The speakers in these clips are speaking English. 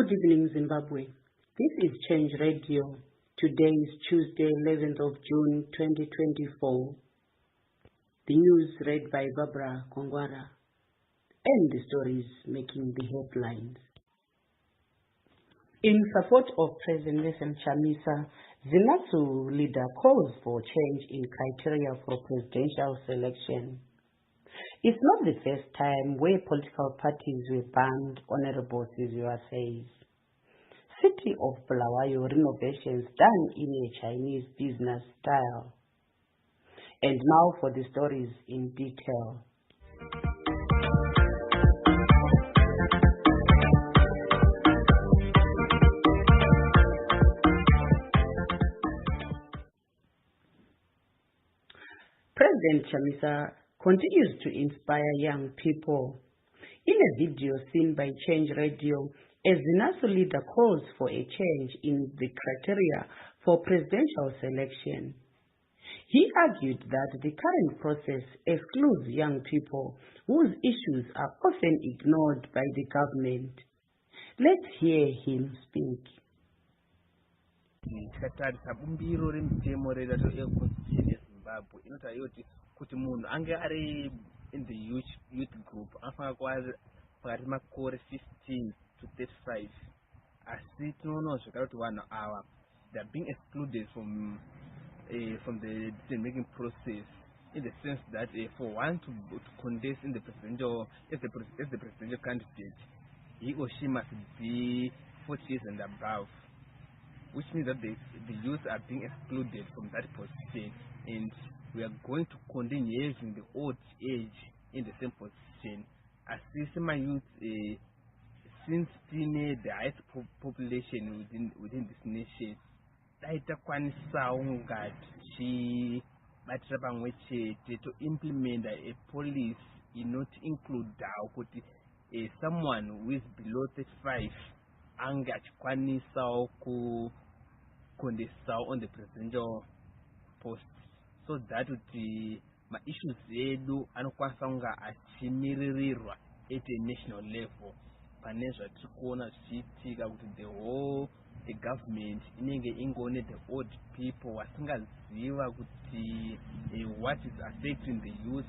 Good evening, Zimbabwe. This is Change Radio. Today is Tuesday, 11th of June, 2024. The news read by Barbara Kongwara and the stories making the headlines. In support of President Nelson Chamisa, ZINASU leader calls for change in criteria for presidential selection. It's not the first time where political parties were banned, Honorable Siziba says. City of Bulawayo renovations done in a Chinese business style. And now for the stories in detail. President Chamisa continues to inspire young people. In a video seen by Change Radio, a ZINASU leader calls for a change in the criteria for presidential selection. He argued that the current process excludes young people whose issues are often ignored by the government. Let's hear him speak. Kuti munhu ange ari in the youth group afanga pakati makore 15 to 35 asi tinoona zvakare kuti vanhu ava they are being excluded from the decision making process, in the sense that for one to contest in the presidential as the presidential candidate, he or she must be 40 years and above, which means that the youth are being excluded from that position, and we are going to continue having the old age in the same position. As my youth, since the highest population within this nation, to implement a policy not include someone who is below 35 on the presidential post. So that would be my issues at a national level. The whole the government the old people what is affecting the youth.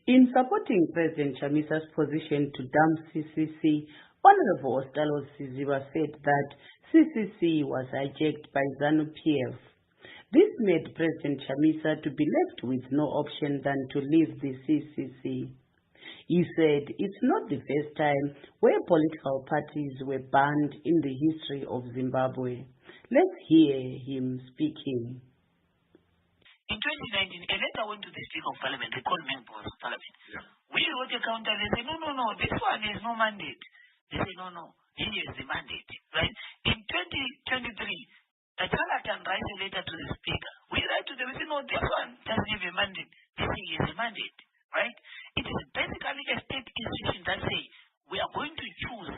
In supporting President Chamisa's position to dump CCC, Honorable Siziba said that CCC was hijacked by ZANU-PF. This made President Chamisa to be left with no option than to leave the CCC. He said it's not the first time where political parties were banned in the history of Zimbabwe. Let's hear him speaking. In 2019, a letter went to the Speaker of Parliament, they called members of Parliament. Yeah. We wrote a counter, they said, no, this one has no mandate. They said, no, he has the mandate, right? In 2023, a charlatan writes a letter to the Speaker. We write to them, we say, no, this one doesn't have a mandate. They say he has a mandate, right? It is basically a state institution that say, we are going to choose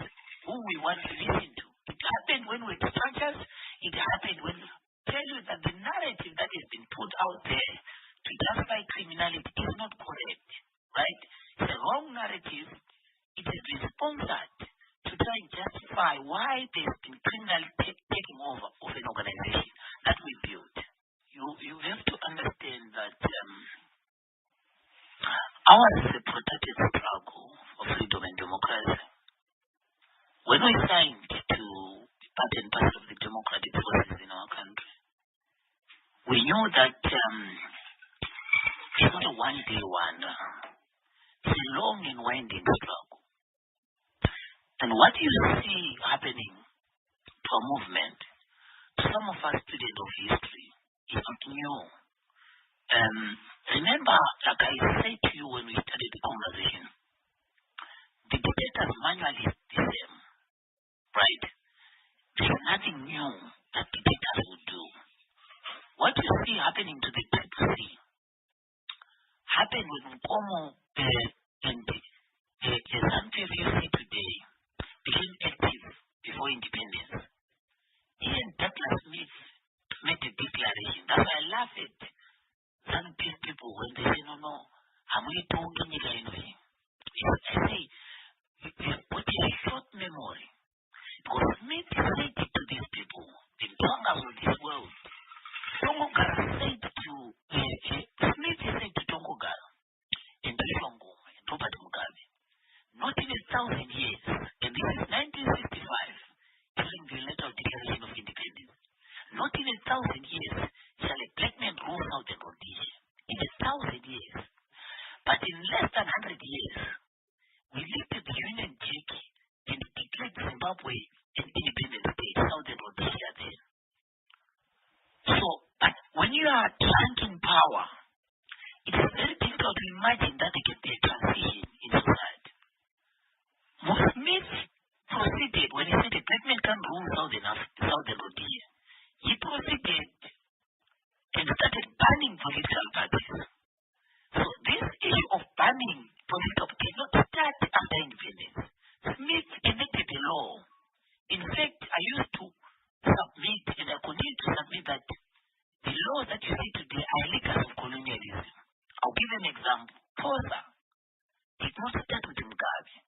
who we want to listen to. It happened when we had structures, it happened when tell you that the narrative that has been put out there to justify criminality is not correct, right? It's a wrong narrative. It has been sponsored to try and justify why there's been criminality taking over of an organization that we built. You have to understand that ours is a protected struggle of freedom and democracy. When we signed to be part and parcel of the democratic forces in our country, we knew that it's not a one-day wonder. It's a long and winding struggle. And what you see happening to a movement, some of us students of history, is not new. Remember, like I said to you when we started the conversation, the dictator's manual is the same, right? There's nothing new that dictators will do. What you see happening to the PPC happened with Nkomo and ZANU-PF you see today became active before independence. He and Douglas Smith made a declaration. That's why I laugh at ZANU-PF people when they say, no, I'm really talking about anything. I say, you've got a short memory. proceeded, when he said a black man can't rule Southern Rhodesia, he proceeded and started banning political parties. So this issue of banning political parties did not start after independence. Smith enacted a law. In fact, I used to submit, and I continue to submit, that the laws that you see today are legacy of colonialism. I'll give an example. POSA did not start with Mugabe.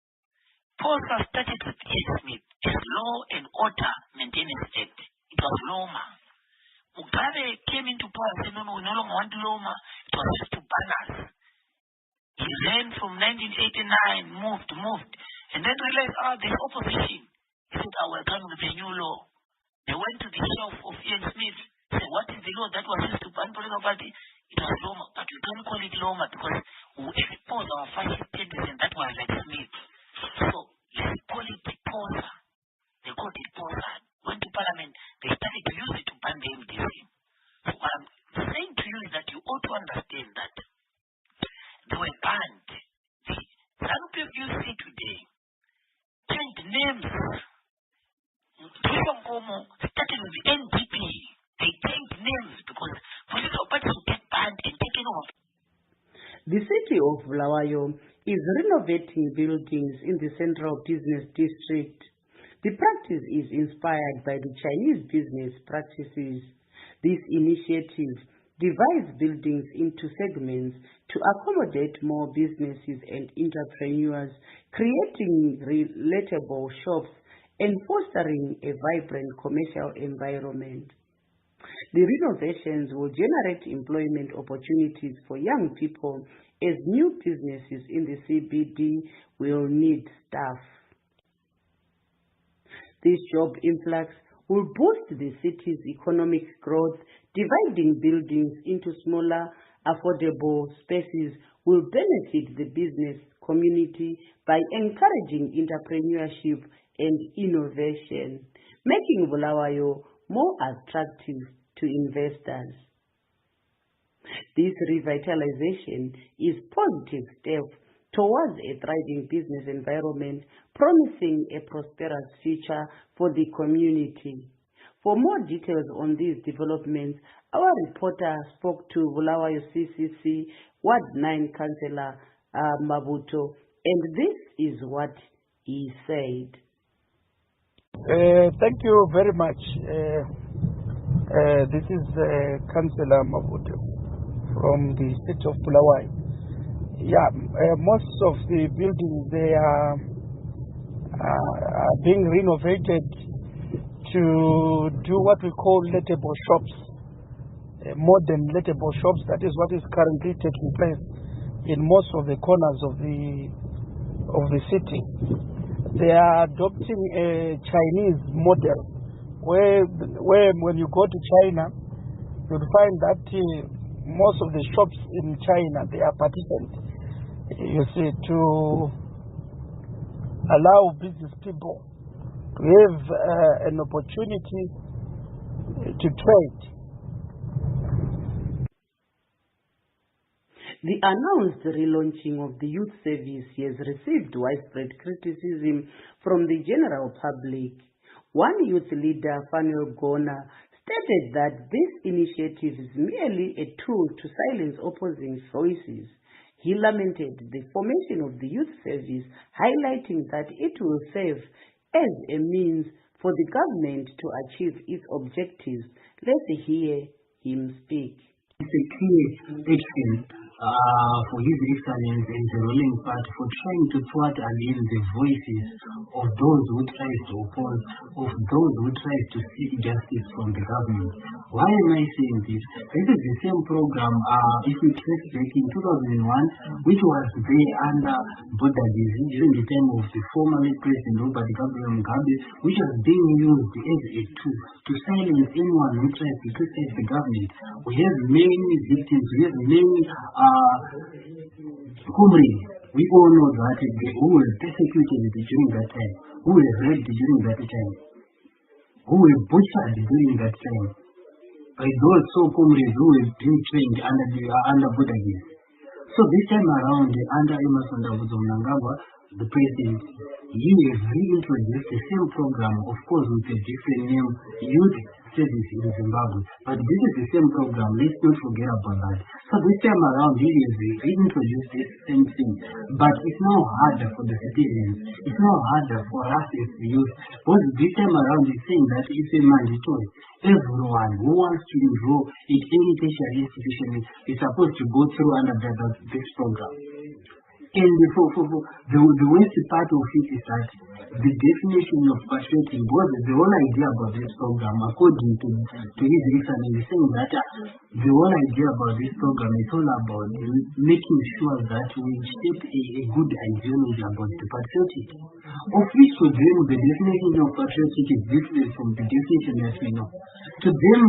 POSA started with Smith as Law and Order Maintenance Act. It was LOMA. Mugabe came into power and said, no, we no longer want LOMA. It was just to ban us. He ran from 1989, moved, and then realized, there's opposition. He said, we're coming with a new law. They went to the shelf of Ian Smith, said, what is the law that was used to ban political party? It was LOMA, but we can't call it LOMA because we expose our fascist tendencies, and that was like Smith. So let's call it POSA. They called it POSA. Went to Parliament, they started to use it to ban the MDC. So what I'm saying to you is that you ought to understand that they were banned. The ZANU-PF you see today changed names. Started with the NDP. They changed names because political parties would get banned and taken off. The city of Bulawayo is renovating buildings in the central business district. The practice is inspired by the Chinese business practices. This initiative divides buildings into segments to accommodate more businesses and entrepreneurs, creating relatable shops and fostering a vibrant commercial environment. The renovations will generate employment opportunities for young people as new businesses in the CBD will need staff. This job influx will boost the city's economic growth. Dividing buildings into smaller, affordable spaces will benefit the business community by encouraging entrepreneurship and innovation, making Bulawayo more attractive to investors. This revitalization is a positive step towards a thriving business environment, promising a prosperous future for the community. For more details on these developments, our reporter spoke to Bulawayo CCC Ward 9 Councillor Mabuto, and this is what he said. Thank you very much. This is Councillor Mabuto from the city of Bulawayo. Most of the buildings, they are being renovated to do what we call lettable shops, modern lettable shops. That is what is currently taking place in most of the corners of the city. They are adopting a Chinese model, where when you go to China, you'll find that most of the shops in China, they are partitioned, you see, to allow business people to have an opportunity to trade. The announced relaunching of the youth service has received widespread criticism from the general public. One youth leader, Fanuel Gona, stated that this initiative is merely a tool to silence opposing voices. He lamented the formation of the youth service, highlighting that it will serve as a means for the government to achieve its objectives. Let's hear him speak. It's a clear action for His Excellence and the ruling party for trying to thwart again the voices of those who try to oppose, of those who try to seek justice from the government. Why am I saying this? This is the same program, if we trace back in 2001, which was there under border disease during the time of the former President Robert Gabriel Mugabe, which was being used as a tool to silence anyone who tries to criticize the government. We have many victims, we have many comrades. We all know that who were persecuted during that time, who were raped during that time, who were butchered during that time, by those so comrades who were being trained under border disease. So So this time around, under Emerson Mnangagwa, the president, he has reintroduced the same program, of course with a different name, Youth Service in Zimbabwe. But this is the same program, let's not forget about that. So this time around, he has reintroduced this same thing. But it's now harder for the citizens. It's now harder for us as the youth. Because this time around, he's saying that it's a mandatory. Everyone who wants to enroll in any tertiary institution is supposed to go through under this program. And the worst part of it is that the definition of patriotism, because the whole idea about this program, according to his reasoning, is saying that the whole idea about this program is all about making sure that we shape a good ideology about the patriotic. Of which to them, the definition of patriotic is different from the definition that we know. To them,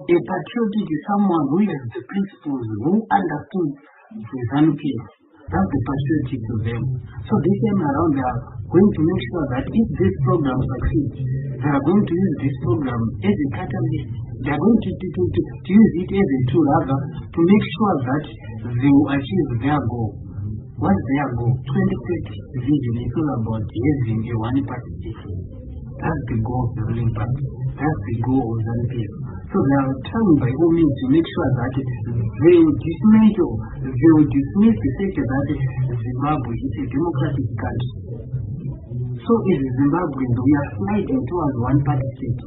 a patriotic is someone who has the principles, who understands the ZANU-PF. That's the patriotic to them. So this time around, they are going to make sure that if this program succeeds, they are going to use this program as a catalyst. They are going to use it as a tool, rather, to make sure that they will achieve their goal. What's their goal? 2030 vision is all about having a one-party system. That's the goal of the ruling party. That's the goal of ZANU-PF. So they are trying by all means to make sure that they will dismiss the fact that Zimbabwe is a democratic country. So as Zimbabweans, we are sliding towards one-party state.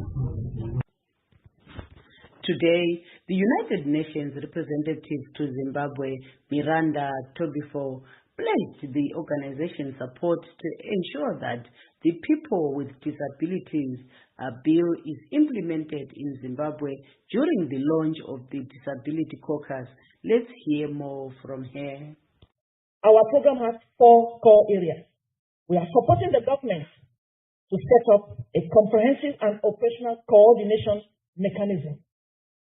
Today, the United Nations representative to Zimbabwe, Miranda Tobifo, pledged the organization's support to ensure that the People with Disabilities Bill is implemented in Zimbabwe during the launch of the Disability Caucus. Let's hear more from her. Our program has 4 core areas. We are supporting the government to set up a comprehensive and operational coordination mechanism.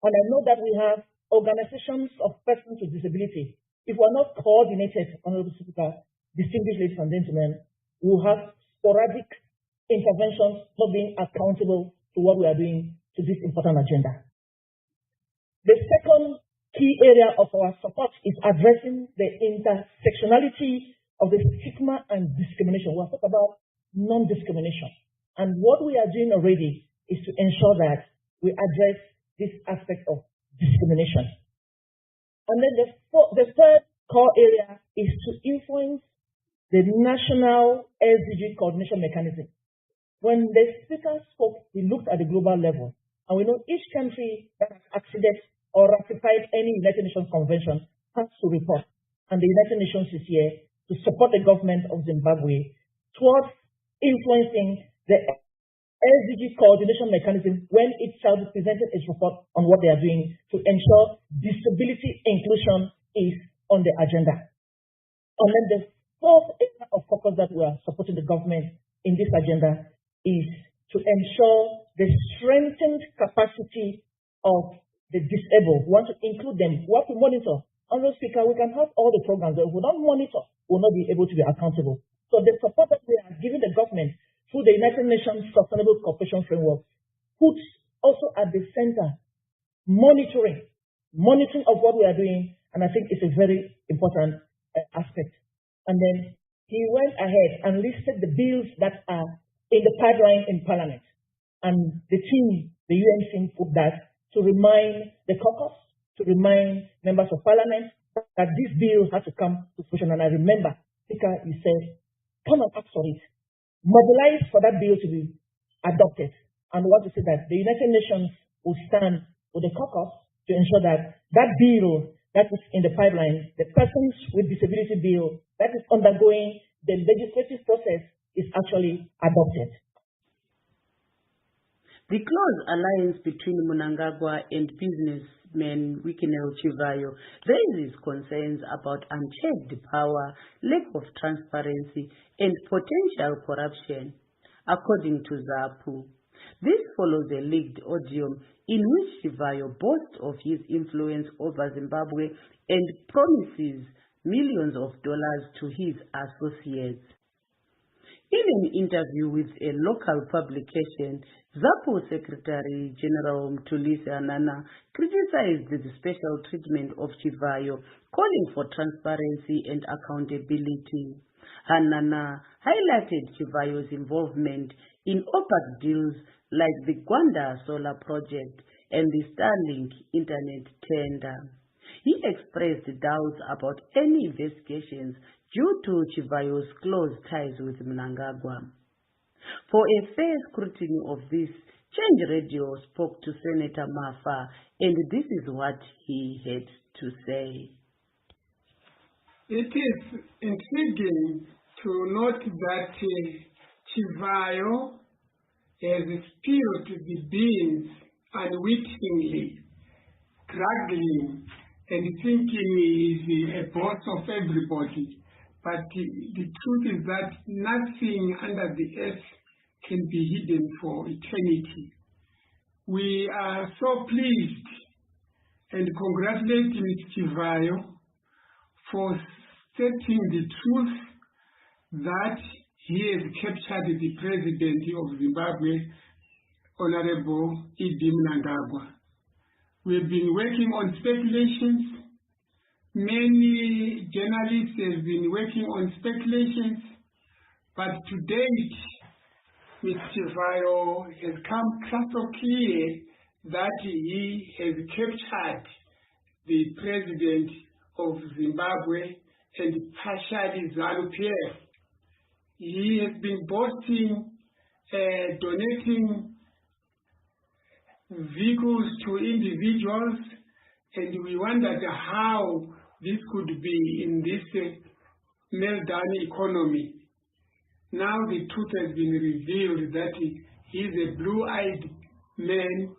And I know that we have organizations of persons with disability. If we are not coordinated, Honorable Speaker, distinguished ladies and gentlemen, we will have sporadic interventions not being accountable to what we are doing to this important agenda. The second key area of our support is addressing the intersectionality of the stigma and discrimination. We'll talk about non-discrimination. And what we are doing already is to ensure that we address this aspect of discrimination. And then the third core area is to influence the national SDG coordination mechanism. When the speaker spoke, we looked at the global level, and we know each country that has acceded or ratified any United Nations convention has to report. And the United Nations is here to support the government of Zimbabwe towards influencing the SDG coordination mechanism when it shall be presented its report on what they are doing to ensure disability inclusion is on the agenda. And then the fourth area of focus that we are supporting the government in this agenda is to ensure the strengthened capacity of the disabled. We want to include them. We have to monitor. Honorable Speaker, we can have all the programs, but if we don't monitor, we will not be able to be accountable. So the support that we are giving the government through the United Nations Sustainable Cooperation Framework puts also at the center monitoring of what we are doing, and I think it's a very important aspect. And then he went ahead and listed the bills that are in the pipeline in Parliament. And the team, the UN team, put that to remind the caucus, to remind members of Parliament that this bill has to come to fruition. And I remember, Speaker, you said, come and ask for it. Mobilize for that bill to be adopted. And we want to say that the United Nations will stand with the caucus to ensure that that bill that is in the pipeline, the Persons with Disability Bill that is undergoing the legislative process, is actually adopted. The close alliance between Mnangagwa and businessman Wikinelo Chivayo raises concerns about unchecked power, lack of transparency, and potential corruption, according to ZAPU. This follows a leaked audio in which Chivayo boasts of his influence over Zimbabwe and promises millions of dollars to his associates. In an interview with a local publication, ZAPU Secretary General Mthulisi Anana criticized the special treatment of Chivayo, calling for transparency and accountability. Hanana highlighted Chivayo's involvement in opaque deals like the Gwanda Solar Project and the Starlink Internet tender. He expressed doubts about any investigations due to Chivayo's close ties with Mnangagwa. For a fair scrutiny of this, Change Radio spoke to Senator Mafa, and this is what he had to say. It is intriguing to note that Chivayo has spilled the beans unwittingly, struggling and thinking he is a boss of everybody. But the truth is that nothing under the earth can be hidden for eternity. We are so pleased and congratulate Mr. Chivayo for stating the truth that he has captured the President of Zimbabwe, Honorable Idi Mnangagwa. We've been working on speculations. Many journalists have been working on speculations, but to date, Mr. Chivayo has come crystal clear that he has captured the President of Zimbabwe and partially ZANU-PF. He has been boasting, donating vehicles to individuals, and we wondered how this could be in this meltdown economy. Now the truth has been revealed that he is a blue-eyed man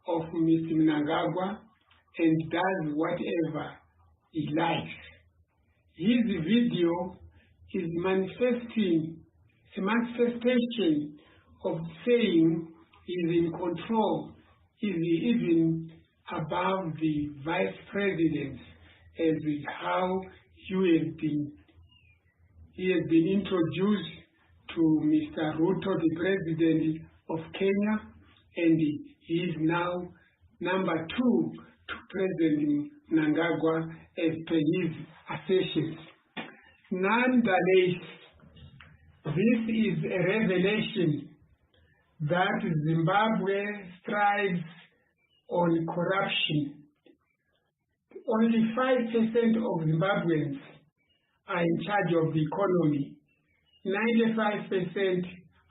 of Mr. Mnangagwa and does whatever he likes. His video is a manifestation of saying he's in control, he's even above the vice president, as is how he has been introduced to Mr. Ruto, the president of Kenya, and he is now number 2 to President Mnangagwa as per his assertions. Nonetheless, this is a revelation that Zimbabwe strives on corruption. Only 5% of Zimbabweans are in charge of the economy. 95%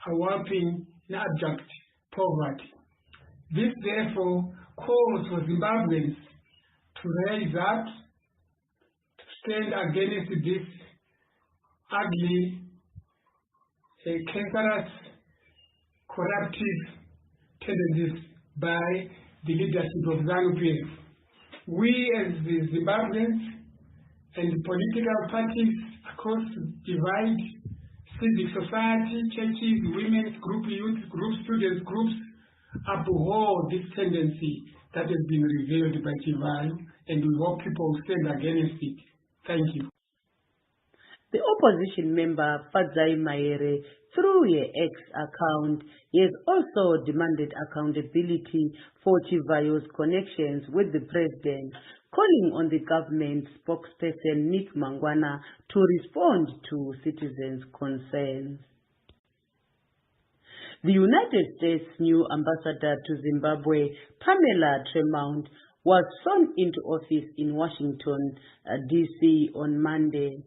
are working in abject poverty. This therefore calls for Zimbabweans to rise up, to stand against this ugly, cancerous, corruptive tendencies by the leadership of ZANU-PF. We as the Zimbabweans and political parties across the divide, civic society, churches, women's group, youth groups, students groups, abhor this tendency that has been revealed by Chivayo, and we hope people will stand against it. Thank you. The opposition member Fadzai Maere, through her X account, has also demanded accountability for Chivayo's connections with the president, calling on the government spokesperson Nick Mangwana to respond to citizens' concerns. The United States' new ambassador to Zimbabwe, Pamela Tremont, was sworn into office in Washington, D.C. on Monday.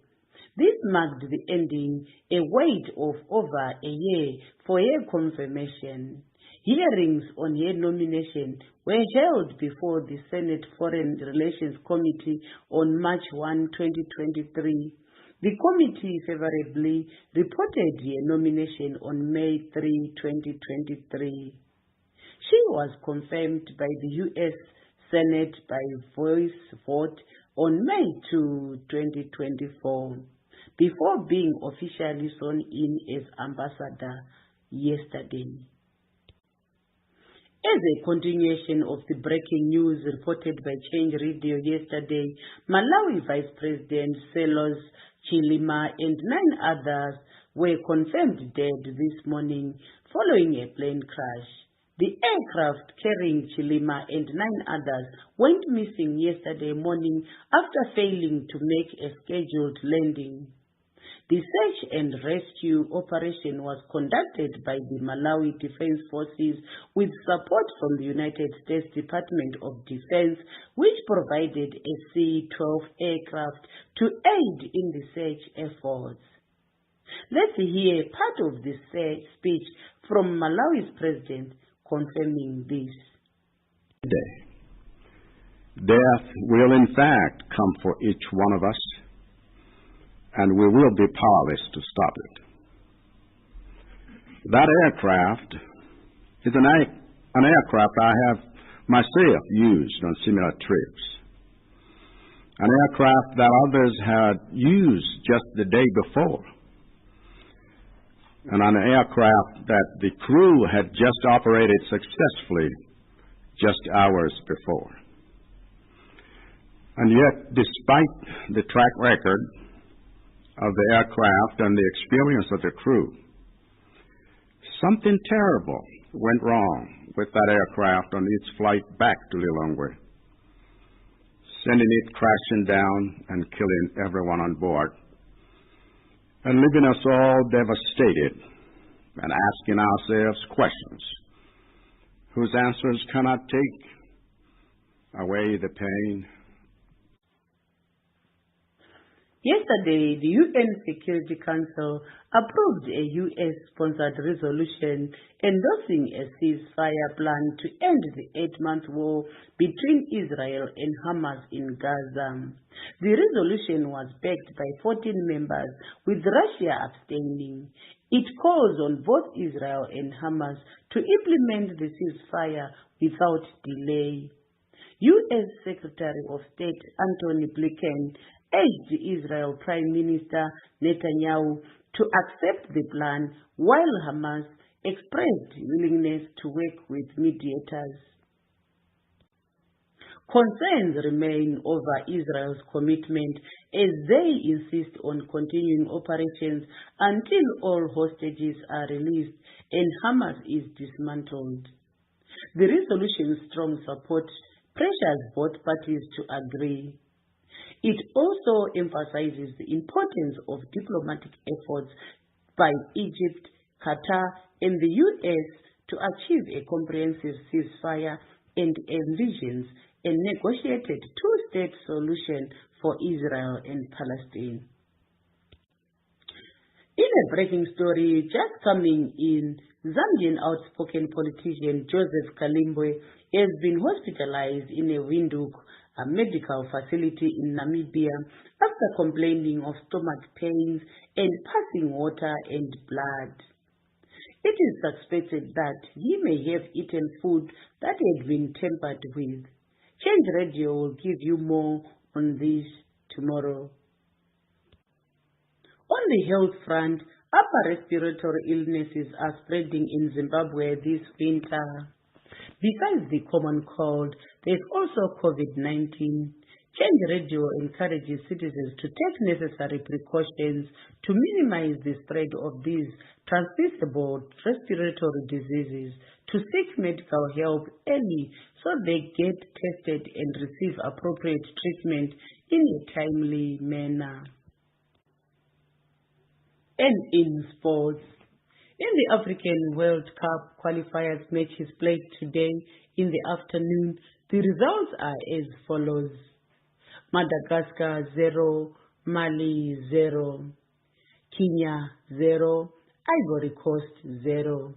This marked the ending a wait of over a year for her confirmation. Hearings on her nomination were held before the Senate Foreign Relations Committee on March 1, 2023. The committee favorably reported her nomination on May 3, 2023. She was confirmed by the U.S. Senate by voice vote on May 2, 2024, before being officially sworn in as ambassador yesterday. As a continuation of the breaking news reported by Change Radio yesterday, Malawi Vice President Selos Chilima and 9 others were confirmed dead this morning following a plane crash. The aircraft carrying Chilima and 9 others went missing yesterday morning after failing to make a scheduled landing. The search and rescue operation was conducted by the Malawi Defense Forces with support from the United States Department of Defense, which provided a C-12 aircraft to aid in the search efforts. Let's hear part of the speech from Malawi's president confirming this. Death will in fact come for each one of us, and we will be powerless to stop it. That aircraft is an aircraft I have myself used on similar trips. An aircraft that others had used just the day before. And an aircraft that the crew had just operated successfully just hours before. And yet, despite the track record of the aircraft and the experience of the crew, something terrible went wrong with that aircraft on its flight back to Lilongwe, sending it crashing down and killing everyone on board, and leaving us all devastated and asking ourselves questions whose answers cannot take away the pain. Yesterday, the UN Security Council approved a US-sponsored resolution endorsing a ceasefire plan to end the 8-month war between Israel and Hamas in Gaza. The resolution was backed by 14 members, with Russia abstaining. It calls on both Israel and Hamas to implement the ceasefire without delay. U.S. Secretary of State Antony Blinken urged Israel Prime Minister Netanyahu to accept the plan, while Hamas expressed willingness to work with mediators. Concerns remain over Israel's commitment as they insist on continuing operations until all hostages are released and Hamas is dismantled. The resolution's strong support pressures both parties to agree. It also emphasizes the importance of diplomatic efforts by Egypt, Qatar, and the U.S. to achieve a comprehensive ceasefire and envisions a negotiated two-state solution for Israel and Palestine. In a breaking story just coming in, Zambian outspoken politician Joseph Kalimbwe has been hospitalized in a Windhoek, a medical facility in Namibia, after complaining of stomach pains and passing water and blood. It is suspected that he may have eaten food that had been tampered with. Change Radio will give you more on this tomorrow. On the health front, upper respiratory illnesses are spreading in Zimbabwe this winter. Besides the common cold, there is also COVID-19. Change Radio encourages citizens to take necessary precautions to minimize the spread of these transmissible respiratory diseases, to seek medical help early so they get tested and receive appropriate treatment in a timely manner. And in sports, in the African World Cup qualifiers matches played today in the afternoon, the results are as follows: Madagascar 0, Mali 0, Kenya 0, Ivory Coast 0,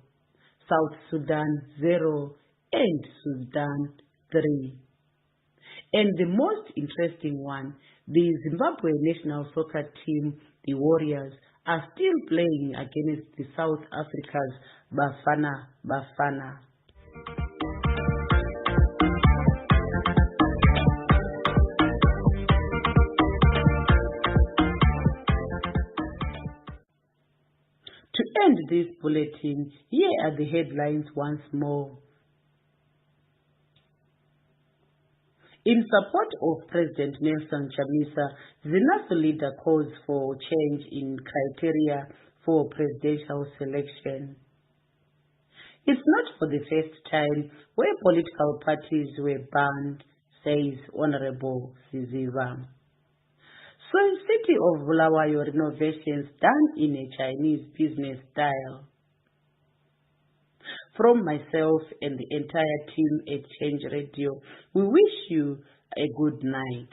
South Sudan 0, and Sudan 3. And the most interesting one, the Zimbabwe national soccer team, the Warriors, are still playing against the South Africa's Bafana Bafana. To end this bulletin, here are the headlines once more. In support of President Nelson Chamisa, ZINASU leader calls for change in criteria for presidential selection. It's not for the first time where political parties were banned, says Honorable Siziba. So in city of Bulawayo, renovations done in a Chinese business style. From myself and the entire team at Change Radio, we wish you a good night.